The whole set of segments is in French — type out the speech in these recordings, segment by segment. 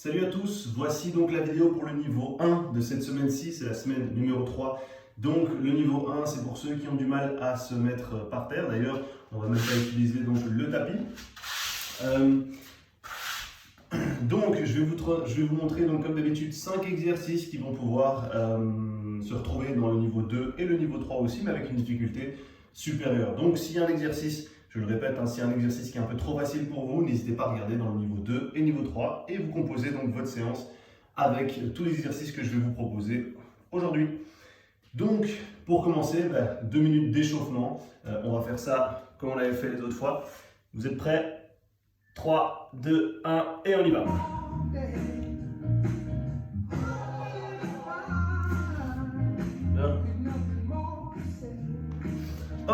Salut à tous, voici donc la vidéo pour le niveau 1 de cette semaine-ci, c'est la semaine numéro 3. Donc le niveau 1, c'est pour ceux qui ont du mal à se mettre par terre. D'ailleurs, on va même pas utiliser donc le tapis. Donc je vais vous montrer donc comme d'habitude 5 exercices qui vont pouvoir se retrouver dans le niveau 2 et le niveau 3 aussi, mais avec une difficulté supérieure. Donc s'il y a un exercice, je le répète, s'il y a un exercice qui est un peu trop facile pour vous, n'hésitez pas à regarder dans le niveau 2 et niveau 3 et vous composez donc votre séance avec tous les exercices que je vais vous proposer aujourd'hui. Donc pour commencer, 2 minutes d'échauffement. On va faire ça comme on l'avait fait les autres fois. Vous êtes prêts? 3, 2, 1 et on y va.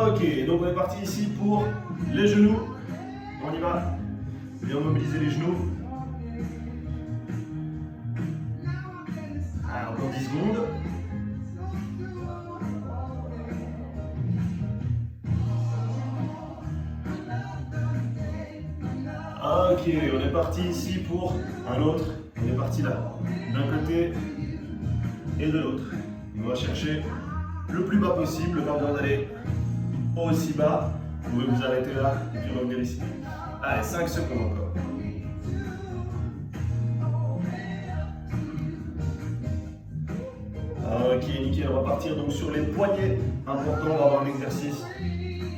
Ok, donc on est parti ici pour les genoux. On y va. Bien mobiliser les genoux. Alors, encore 10 secondes. Ok, on est parti ici pour un autre. On est parti là, d'un côté et de l'autre. On va chercher le plus bas possible, pas besoin d'aller aussi bas. Vous pouvez vous arrêter là et puis revenir ici. Allez, 5 secondes encore. Ok, nickel, on va partir donc sur les poignets. Important, on va avoir un exercice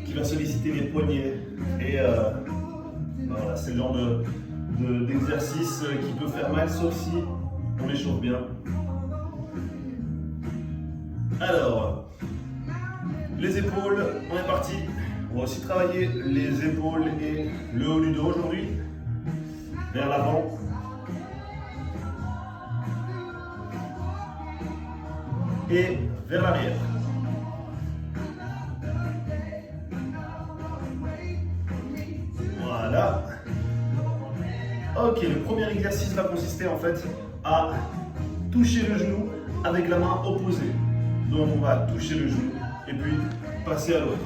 qui va solliciter les poignets. Et voilà, c'est le genre d'exercice qui peut faire mal, sauf si on échauffe bien. Alors, les épaules, on est parti. On va aussi travailler les épaules et le haut du dos aujourd'hui. Vers l'avant. Et vers l'arrière. Voilà. Ok, le premier exercice va consister en fait à toucher le genou avec la main opposée. Donc on va toucher le genou et puis passer à l'autre.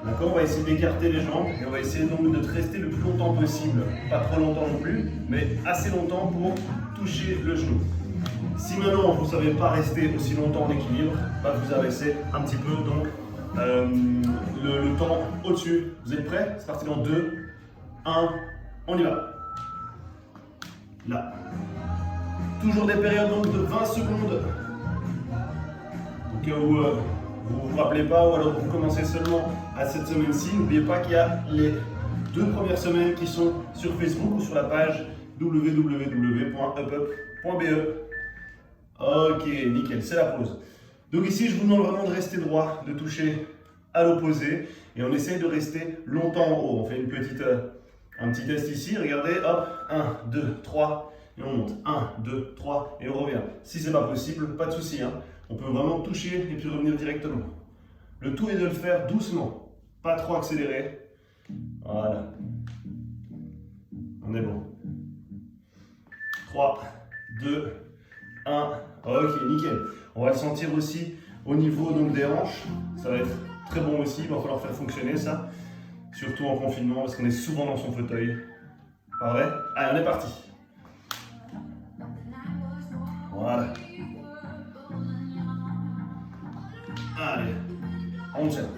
D'accord, on va essayer d'écarter les jambes et on va essayer donc de rester le plus longtemps possible. Pas trop longtemps non plus, mais assez longtemps pour toucher le genou. Si maintenant vous ne savez pas rester aussi longtemps en équilibre, vous abaissez un petit peu donc le temps au-dessus. Vous êtes prêts? C'est parti dans 2, 1, on y va. Là. Toujours des périodes donc de 20 secondes. Au cas où vous ne vous rappelez pas ou alors vous commencez seulement à cette semaine-ci, n'oubliez pas qu'il y a les 2 premières semaines qui sont sur Facebook ou sur la page www.upup.be. Ok, nickel, c'est la pause. Donc ici, je vous demande vraiment de rester droit, de toucher à l'opposé et on essaye de rester longtemps en haut. On fait un petit test ici, regardez, hop, 1, 2, 3 et on monte. 1, 2, 3 et on revient. Si c'est pas possible, pas de souci, on peut vraiment toucher et puis revenir directement. Le tout est de le faire doucement, pas trop accéléré. Voilà. On est bon. 3, 2, 1. Ok, nickel. On va le sentir aussi au niveau donc, des hanches. Ça va être très bon aussi. Il va falloir faire fonctionner ça. Surtout en confinement parce qu'on est souvent dans son fauteuil. Pas vrai? Allez, on est parti. Voilà. Allez, on tient.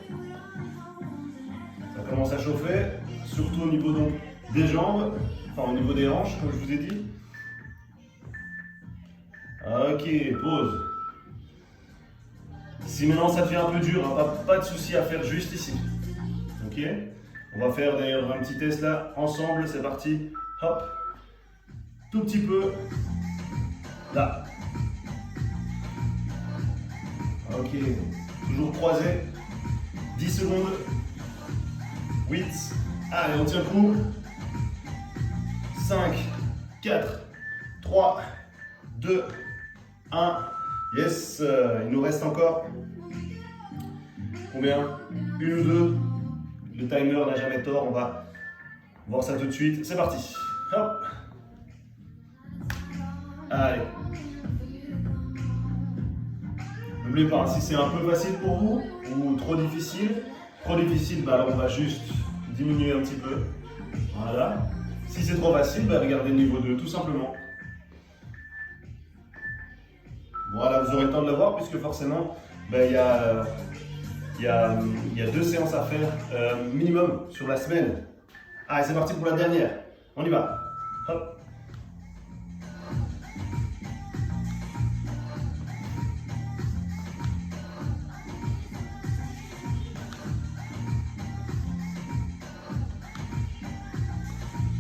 Ça commence à chauffer, surtout au niveau donc, des jambes, enfin au niveau des hanches, comme je vous ai dit. Ok, pause. Si maintenant ça devient un peu dur, pas de souci à faire juste ici. Ok? On va faire d'ailleurs un petit test là, ensemble, c'est parti. Hop. Tout petit peu. Là. Ok. Toujours croisé. 10 secondes. 8. Allez, on tient le coup. 5, 4, 3, 2, 1. Yes. Il nous reste encore combien? 1 ou 2. Le timer n'a jamais tort. On va voir ça tout de suite. C'est parti. Hop. Allez. N'oubliez pas, si c'est un peu facile pour vous ou trop difficile, alors on va juste diminuer un petit peu. Voilà. Si c'est trop facile, regardez le niveau 2 tout simplement. Voilà, vous aurez le temps de le voir puisque forcément, ben, il y a 2 séances à faire minimum sur la semaine. Allez, c'est parti pour la dernière. On y va. Hop.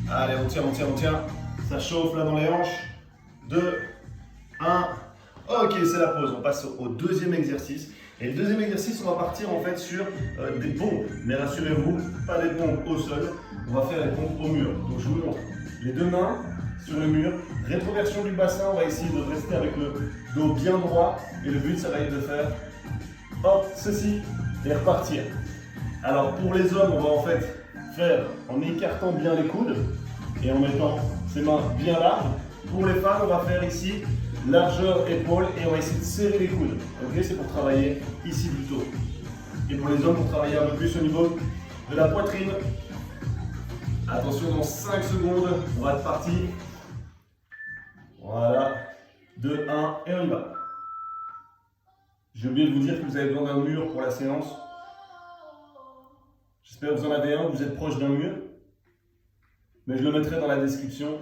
Allez, on tient, on tient, on tient. Ça chauffe là dans les hanches. 2, 1. Ok, c'est la pause. On passe au deuxième exercice. Et le deuxième exercice, on va partir en fait sur des pompes. Mais rassurez-vous, pas des pompes au sol. On va faire les pompes au mur. Donc je vous montre. Les 2 mains sur le mur. Rétroversion du bassin. On va essayer de rester avec le dos bien droit. Et le but, ça va être de faire hop, ceci et repartir. Alors pour les hommes, on va en fait faire en écartant bien les coudes et en mettant ses mains bien larges. Pour les femmes, on va faire ici largeur épaule et on va essayer de serrer les coudes. Ok, c'est pour travailler ici plutôt. Et pour les hommes, pour travailler un peu plus au niveau de la poitrine. Attention, dans 5 secondes, on va être parti. Voilà, 2, 1 et on y va. J'ai oublié de vous dire que vous avez besoin d'un mur pour la séance. J'espère que vous en avez un, vous êtes proche d'un mur. Mais je le mettrai dans la description.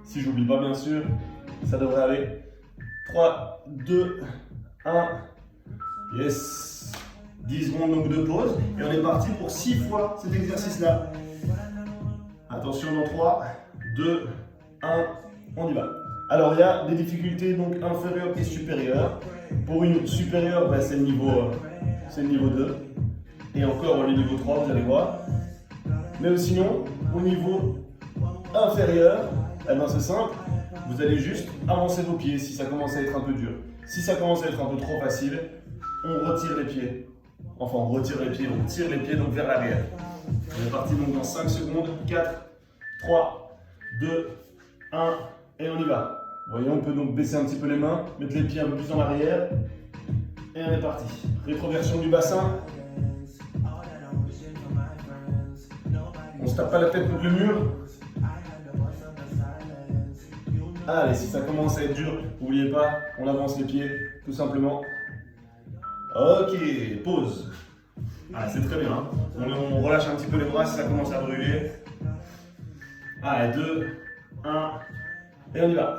Si j'oublie pas, bien sûr, ça devrait aller. 3, 2, 1. Yes. 10 secondes donc de pause. Et on est parti pour 6 fois cet exercice-là. Attention dans 3, 2, 1. On y va. Alors il y a des difficultés donc inférieures et supérieures. Pour une supérieure, ben, c'est le niveau 2. Et encore le niveau 3, vous allez voir. Mais sinon, au niveau inférieur, eh ben, c'est simple. Vous allez juste avancer vos pieds si ça commence à être un peu dur. Si ça commence à être un peu trop facile, on retire les pieds. Enfin, on retire les pieds, on tire les pieds donc vers l'arrière. On est parti donc dans 5 secondes. 4, 3, 2, 1 et on y va. Vous voyez, on peut donc baisser un petit peu les mains, mettre les pieds un peu plus en arrière. Et on est parti. Rétroversion du bassin. On ne se tape pas la tête contre le mur. Allez, si ça commence à être dur, n'oubliez pas, on avance les pieds, tout simplement. Ok, pause. Ah, c'est très bien. Hein. On relâche un petit peu les bras si ça commence à brûler. Allez, 2, 1, et on y va.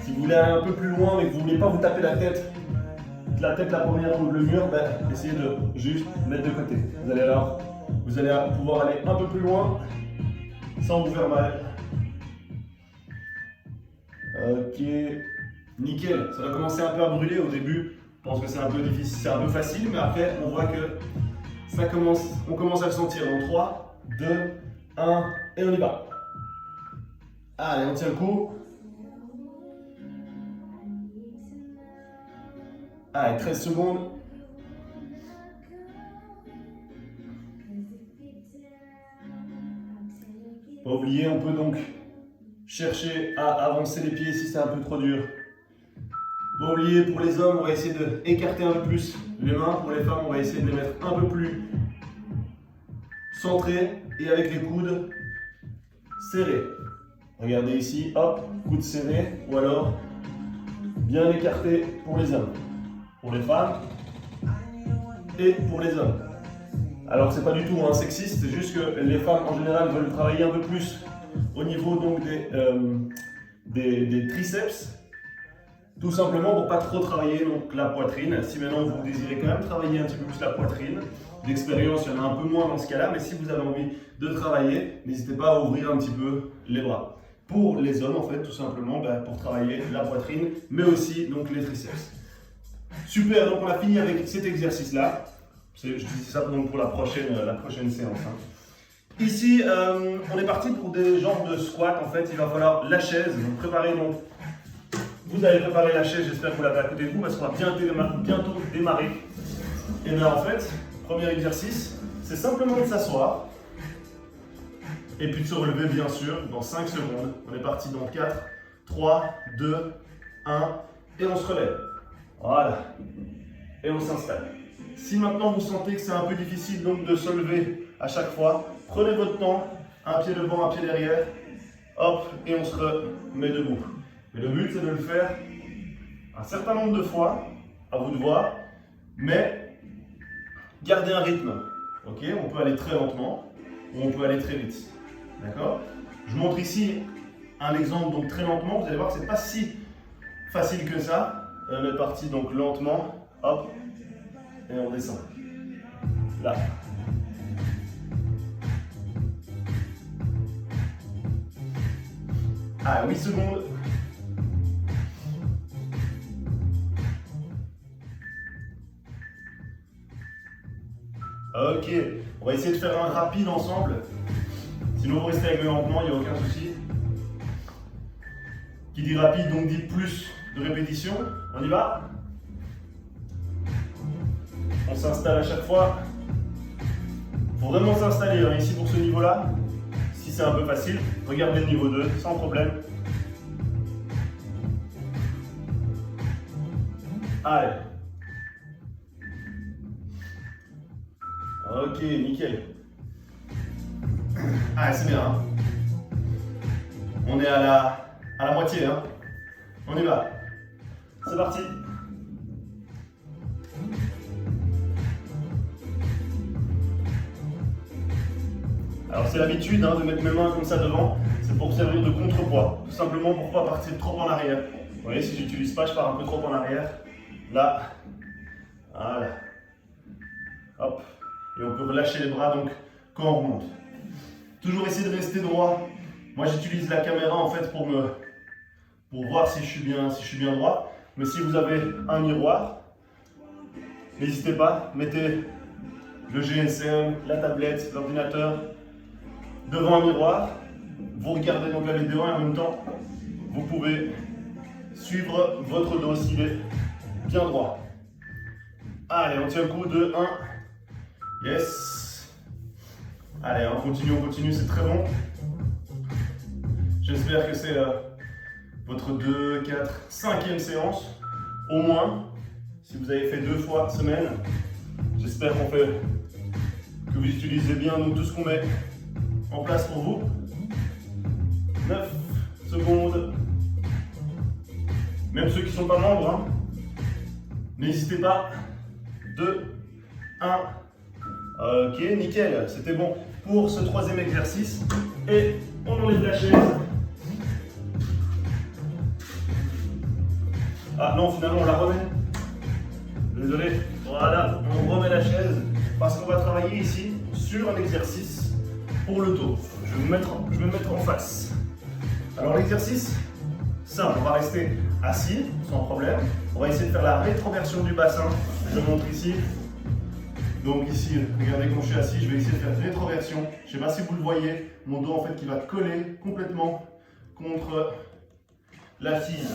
Si vous voulez aller un peu plus loin mais que vous ne voulez pas vous taper la tête la première contre le mur, ben, essayez de juste mettre de côté. Vous allez pouvoir aller un peu plus loin sans vous faire mal. Ok, nickel. Ça va commencer un peu à brûler au début. Je pense que c'est un peu difficile, c'est un peu facile, mais après on voit que on commence à le sentir. Dans 3, 2, 1 et on y va. Allez, on tient le coup. Allez, 13 secondes. Pas oublier, on peut donc chercher à avancer les pieds si c'est un peu trop dur. Pas oublier, pour les hommes, on va essayer d'écarter un peu plus les mains. Pour les femmes, on va essayer de les mettre un peu plus centrés et avec les coudes serrés. Regardez ici, hop, coudes serrés ou alors bien écartés pour les hommes. Pour les femmes et pour les hommes. Alors c'est pas du tout sexiste, c'est juste que les femmes en général veulent travailler un peu plus au niveau donc des triceps, tout simplement pour pas trop travailler donc la poitrine. Si maintenant vous désirez quand même travailler un petit peu plus la poitrine, d'expérience il y en a un peu moins dans ce cas-là, mais si vous avez envie de travailler, n'hésitez pas à ouvrir un petit peu les bras. Pour les hommes en fait, tout simplement pour travailler la poitrine, mais aussi donc les triceps. Super, donc on a fini avec cet exercice-là. Je dis ça donc pour la prochaine séance. Hein. Ici, on est parti pour des genres de squat. En fait, il va falloir la chaise. Donc, vous allez préparer la chaise, j'espère que vous l'avez à côté de vous, parce qu'on va bientôt démarrer. Et bien en fait, premier exercice, c'est simplement de s'asseoir. Et puis de se relever, bien sûr, dans 5 secondes. On est parti dans 4, 3, 2, 1, et on se relève. Voilà. Et on s'installe. Si maintenant vous sentez que c'est un peu difficile donc de se lever à chaque fois, prenez votre temps un pied devant, un pied derrière. Hop, et on se remet debout. Mais le but, c'est de le faire un certain nombre de fois, à vous de voir, mais gardez un rythme. Ok, on peut aller très lentement ou on peut aller très vite. D'accord? Je montre ici un exemple donc très lentement. Vous allez voir que c'est pas si facile que ça. Et on est parti donc lentement. Hop, et on descend. Là. Ah, 8 secondes. Ok, on va essayer de faire un rapide ensemble. Sinon, vous restez avec le lentement, il n'y a aucun souci. Qui dit rapide, donc dit plus de répétitions. On y va. On s'installe à chaque fois. Il faut vraiment s'installer hein, ici pour ce niveau-là. Si c'est un peu facile, regardez le niveau 2, sans problème. Allez. Ok, nickel. Ah, c'est bien. Hein. On est à la moitié. Hein. On y va. C'est parti. Alors c'est l'habitude hein, de mettre mes mains comme ça devant. C'est pour servir de contrepoids. Tout simplement pour ne pas partir trop en arrière. Vous voyez, si je n'utilise pas, je pars un peu trop en arrière. Là. Voilà. Hop. Et on peut relâcher les bras donc quand on remonte. Toujours essayer de rester droit. Moi j'utilise la caméra en fait pour voir si je suis bien droit. Mais si vous avez un miroir, n'hésitez pas, mettez le GSM, la tablette, l'ordinateur devant un miroir. Vous regardez donc la vidéo et en même temps, vous pouvez suivre votre dos s'il est bien droit. Allez, on tient le coup de 1. Yes. Allez, on continue, c'est très bon. J'espère que c'est votre 2, 4, 5e séance, au moins, si vous avez fait 2 fois semaine. J'espère que vous utilisez bien donc, tout ce qu'on met en place pour vous. 9 secondes. Même ceux qui ne sont pas membres, hein. N'hésitez pas. 2, 1. Ok, nickel, c'était bon pour ce 3e exercice. Et on enlève la chaise. Ah non, finalement on la remet. Désolé. Voilà, on remet la chaise parce qu'on va travailler ici sur un exercice pour le dos. Je vais me mettre en face. Alors l'exercice, simple, on va rester assis sans problème. On va essayer de faire la rétroversion du bassin. Je montre ici. Donc ici, regardez quand je suis assis, je vais essayer de faire rétroversion. Je ne sais pas si vous le voyez, mon dos en fait qui va coller complètement contre l'assise.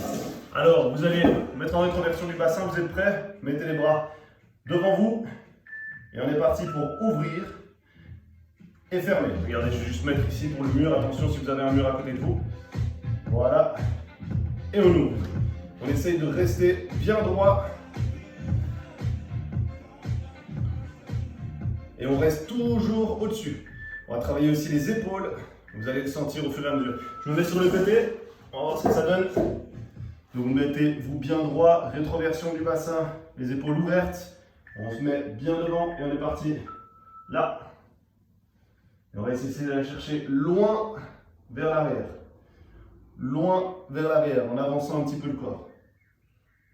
Alors vous allez mettre en rétroversion du bassin, vous êtes prêts? Mettez les bras devant vous et on est parti pour ouvrir et fermer. Regardez, je vais juste mettre ici pour le mur, attention si vous avez un mur à côté de vous. Voilà, et on ouvre. On essaye de rester bien droit. Et on reste toujours au-dessus. On va travailler aussi les épaules. Vous allez le sentir au fur et à mesure. Je me mets sur le côté. On va voir ce que ça donne. Donc vous mettez-vous bien droit. Rétroversion du bassin. Les épaules ouvertes. On se met bien devant et on est parti. Là. Et on va essayer d'aller chercher loin vers l'arrière. Loin vers l'arrière en avançant un petit peu le corps.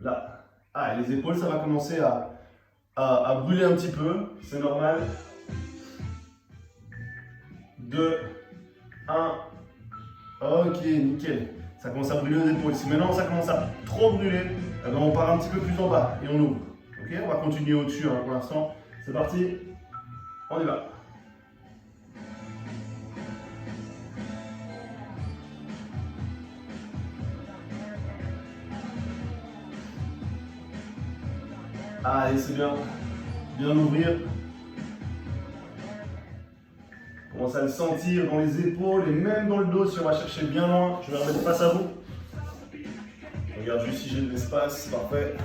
Là. Ah, et les épaules, ça va commencer à brûler un petit peu, c'est normal. 2, 1, ok, nickel. Ça commence à brûler aux épaules. Si maintenant ça commence à trop brûler, on part un petit peu plus en bas et on ouvre. Ok, on va continuer au-dessus hein, pour l'instant. C'est parti, on y va. Allez, c'est bien. Bien ouvrir. Commence à le sentir dans les épaules et même dans le dos si on va chercher bien loin. Je vais remettre face à vous. Regarde juste si j'ai de l'espace. Parfait.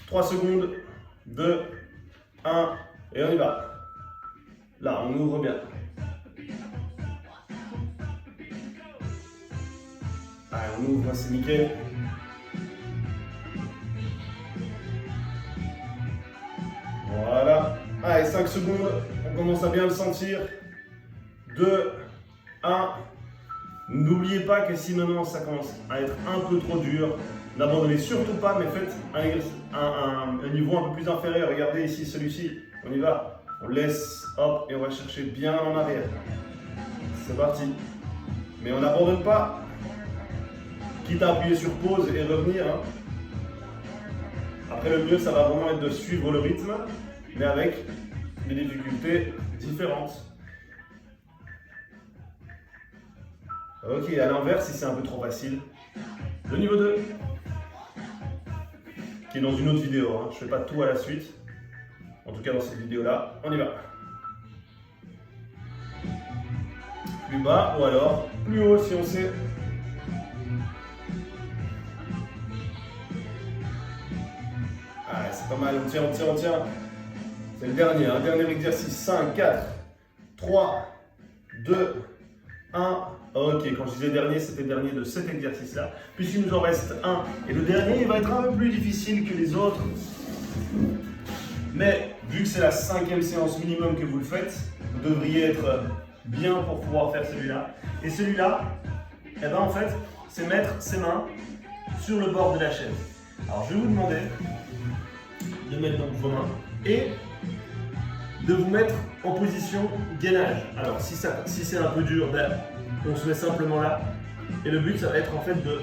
3 secondes. 2, 1. Et on y va. Là, on ouvre bien. Allez, on ouvre, c'est nickel. Voilà. Allez, 5 secondes. On commence à bien le sentir. 2, 1. N'oubliez pas que si maintenant ça commence à être un peu trop dur, n'abandonnez surtout pas, mais faites un niveau un peu plus inférieur. Regardez ici, celui-ci. On y va. On laisse, hop, et on va chercher bien en arrière. C'est parti. Mais on n'abandonne pas. Quitte à appuyer sur pause et revenir. Hein. Après, le mieux, ça va vraiment être de suivre le rythme, mais avec des difficultés différentes. Ok, à l'inverse, si c'est un peu trop facile, le niveau 2, qui est dans une autre vidéo. Hein. Je ne fais pas tout à la suite. En tout cas, dans cette vidéo-là, on y va. Plus bas ou alors plus haut si on sait. Ah, c'est pas mal, on tient, on tient, on tient. C'est le dernier, un dernier exercice. 5, 4, 3, 2, 1. Ok, quand je disais dernier, c'était le dernier de cet exercice-là. Puisqu'il nous en reste un. Et le dernier, il va être un peu plus difficile que les autres. Mais vu que c'est la 5e séance minimum que vous le faites, vous devriez être bien pour pouvoir faire celui-là. Et celui-là, eh ben en fait, c'est mettre ses mains sur le bord de la chaise. Alors je vais vous demander de mettre donc vos mains et de vous mettre en position gainage. Alors si c'est un peu dur, ben, on se met simplement là. Et le but, ça va être en fait de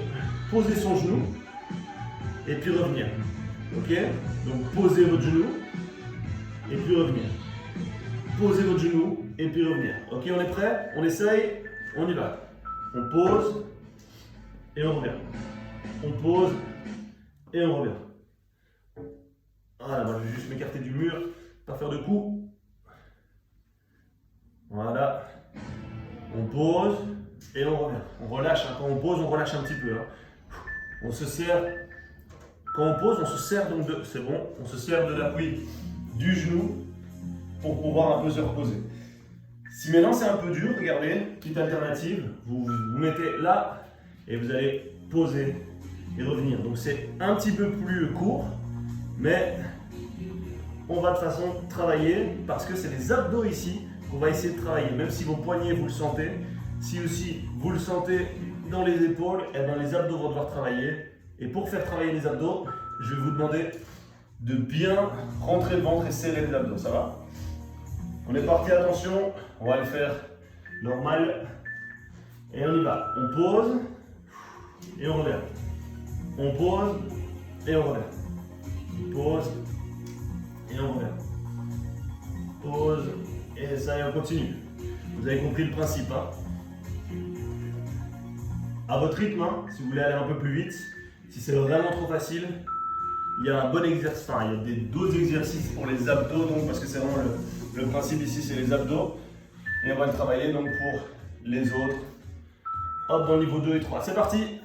poser son genou et puis revenir. Ok? Donc posez votre genou et puis revenir. Posez votre genou et puis revenir. Ok, on est prêt? On essaye? On y va. On pose et on revient. On pose et on revient. Voilà, moi je vais juste m'écarter du mur, pas faire de coups. Voilà. On pose et on revient. On relâche. Hein. Quand on pose, on relâche un petit peu. Hein. On se serre. Quand on pose, on se serre donc de. C'est bon. On se serre de l'appui du genou pour pouvoir un peu se reposer. Si maintenant c'est un peu dur, regardez, petite alternative. Vous mettez là et vous allez poser et revenir. Donc c'est un petit peu plus court, mais on va de toute façon travailler parce que c'est les abdos ici qu'on va essayer de travailler. Même si vos poignets, vous le sentez, si aussi vous le sentez dans les épaules, eh bien les abdos vont devoir travailler. Et pour faire travailler les abdos, je vais vous demander de bien rentrer le ventre et serrer les abdos. Ça va? On est parti, attention, on va le faire normal. Et on y va. On pose et on revient. On pose et on revient. On pose et on revient. Pause et ça y est, on continue. Vous avez compris le principe. Hein? À votre rythme, hein, si vous voulez aller un peu plus vite, si c'est vraiment trop facile, il y a un bon exercice, enfin il y a d'autres exercices pour les abdos, donc, parce que c'est vraiment le principe ici, c'est les abdos. Et on va le travailler donc pour les autres. Hop, dans le niveau 2 et 3. C'est parti!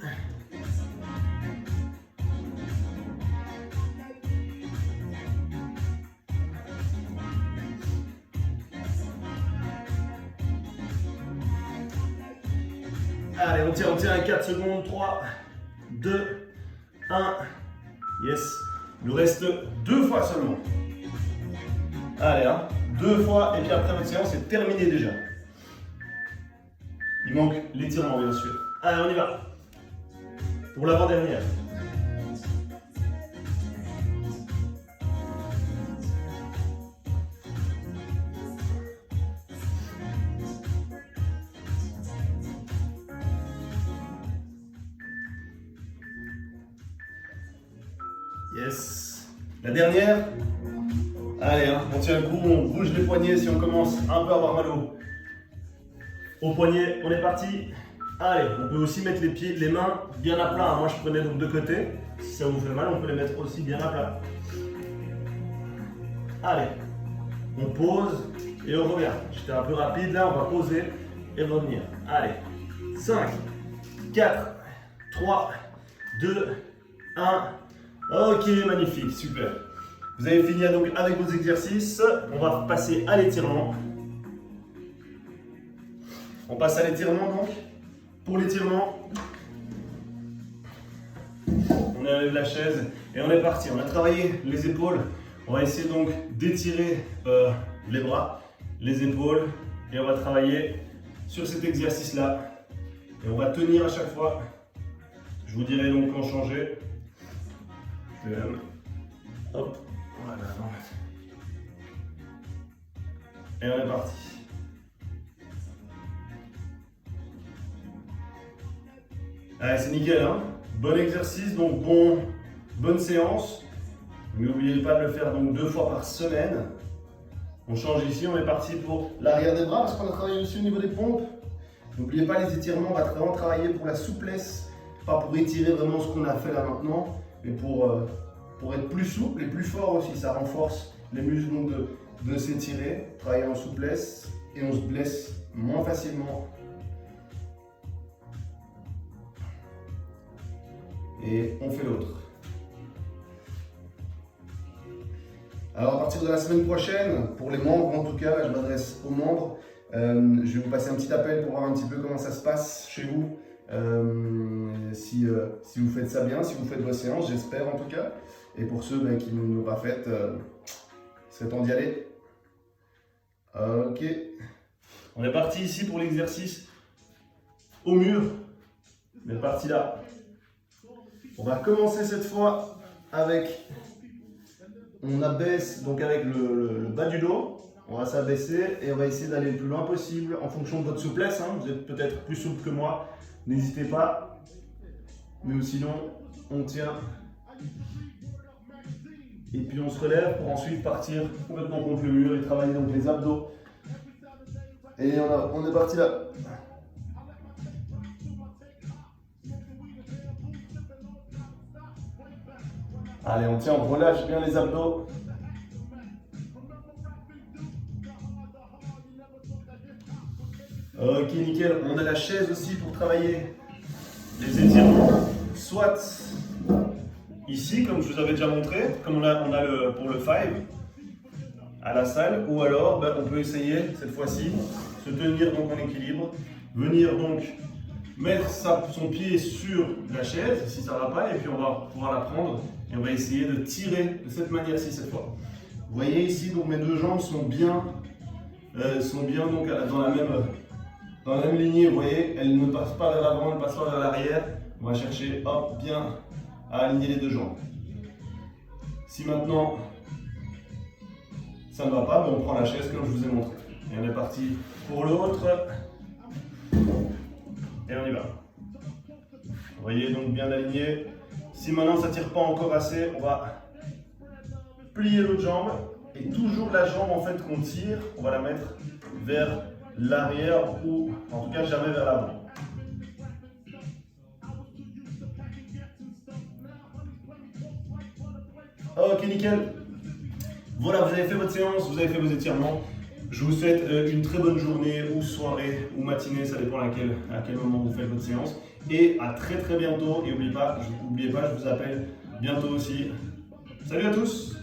Allez, on tient à 4 secondes. 3, 2, 1. Yes. Il nous reste 2 fois seulement. Allez, hein, 2 fois et puis après votre séance est terminée déjà. Il manque l'étirement bien sûr. Allez, on y va. Pour l'avant-dernière. Yes. La dernière. Allez, hein, on tient le coup, on bouge les poignets si on commence un peu à avoir mal au poignet. On est parti. Allez, on peut aussi mettre les mains bien à plat. Moi, je prenais donc de côté. Si ça vous fait mal, on peut les mettre aussi bien à plat. Allez, on pose et on revient. J'étais un peu rapide là, on va poser et revenir. Allez, 5, 4, 3, 2, 1. Ok, magnifique, super. Vous avez fini donc avec vos exercices. On va passer à l'étirement. On passe à l'étirement donc. Pour l'étirement, on enlève la chaise et on est parti. On a travaillé les épaules. On va essayer donc d'étirer les bras, les épaules et on va travailler sur cet exercice-là. Et on va tenir à chaque fois. Je vous dirai donc quand changer. Hop, voilà. Et on est parti. Allez, c'est nickel, hein? Bon exercice, donc bonne séance. N'oubliez pas de le faire donc 2 fois par semaine. On change ici, on est parti pour l'arrière des bras parce qu'on a travaillé aussi au niveau des pompes. N'oubliez pas les étirements, on va vraiment travailler pour la souplesse, pas pour étirer vraiment ce qu'on a fait là maintenant, mais pour être plus souple et plus fort aussi. Ça renforce les muscles donc de s'étirer, travailler en souplesse et on se blesse moins facilement. Et on fait l'autre. Alors à partir de la semaine prochaine, pour les membres en tout cas, là, je m'adresse aux membres, je vais vous passer un petit appel pour voir un petit peu comment ça se passe chez vous, si vous faites ça bien, si vous faites vos séances, j'espère en tout cas. Et pour ceux qui ne l'ont pas fait, c'est temps d'y aller. Ok. On est parti ici pour l'exercice au mur. On est parti là. On va commencer cette fois avec, on abaisse donc avec le bas du dos, on va s'abaisser et on va essayer d'aller le plus loin possible en fonction de votre souplesse. Hein. Vous êtes peut-être plus souple que moi, n'hésitez pas, mais sinon on tient et puis on se relève pour ensuite partir complètement contre le mur et travailler donc les abdos. Et on est parti là. Allez, on tient, on relâche bien les abdos. Ok, nickel. On a la chaise aussi pour travailler les étirements. Soit ici, comme je vous avais déjà montré, comme on a pour le 5 à la salle, ou alors on peut essayer cette fois-ci se tenir donc en équilibre, venir donc mettre son pied sur la chaise si ça ne va pas, et puis on va pouvoir la prendre et on va essayer de tirer de cette manière-ci cette fois. Vous voyez ici, donc mes deux jambes sont bien donc dans la même lignée. Vous voyez, elles ne passent pas vers l'avant, elles ne passent pas vers l'arrière. On va chercher bien à aligner les deux jambes. Si maintenant ça ne va pas, on prend la chaise comme je vous ai montré. Et on est parti pour l'autre. Et on y va. Vous voyez, donc bien aligné. Si maintenant ça ne tire pas encore assez, on va plier l'autre jambe. Et toujours la jambe en fait qu'on tire, on va la mettre vers l'arrière ou en tout cas jamais vers l'avant. Ok, nickel. Voilà, vous avez fait votre séance, vous avez fait vos étirements. Je vous souhaite une très bonne journée ou soirée ou matinée, ça dépend à quel moment vous faites votre séance. Et à très bientôt. Et n'oubliez pas, je vous appelle bientôt aussi. Salut à tous!